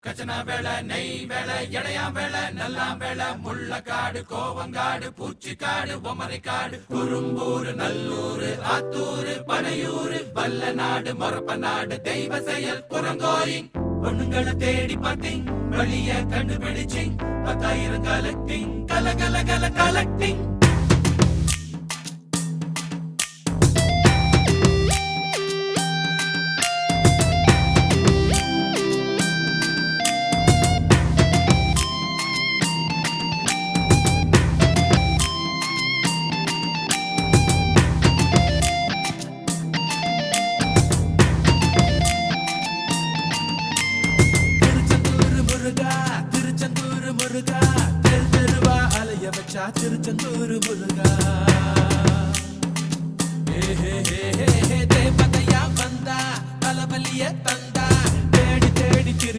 கச்சனா வேலை நெய் வேலை எடையாம் வேலை நல்லாம் வேலை முள்ளக்காடு கோவங்காடு பூச்சிக்காடு பொமரைக்காடு குறும்பூர் நல்லூர் ஆத்தூர் பனையூர் வல்ல நாடு மொரப்ப நாடு தெய்வ செயல் குரங்கோயிங் பொண்ணுங்களை தேடி பார்த்தீங் வழிய கண்டுபிடிச்சிங் 10,000 கலெக்டிங் கல கலெக்டிங் திருச்செந்தூர் முருகா தெருவா அலைய வச்சா திருச்செந்தூர் முருகா தேவதையா வந்தா தலபலிய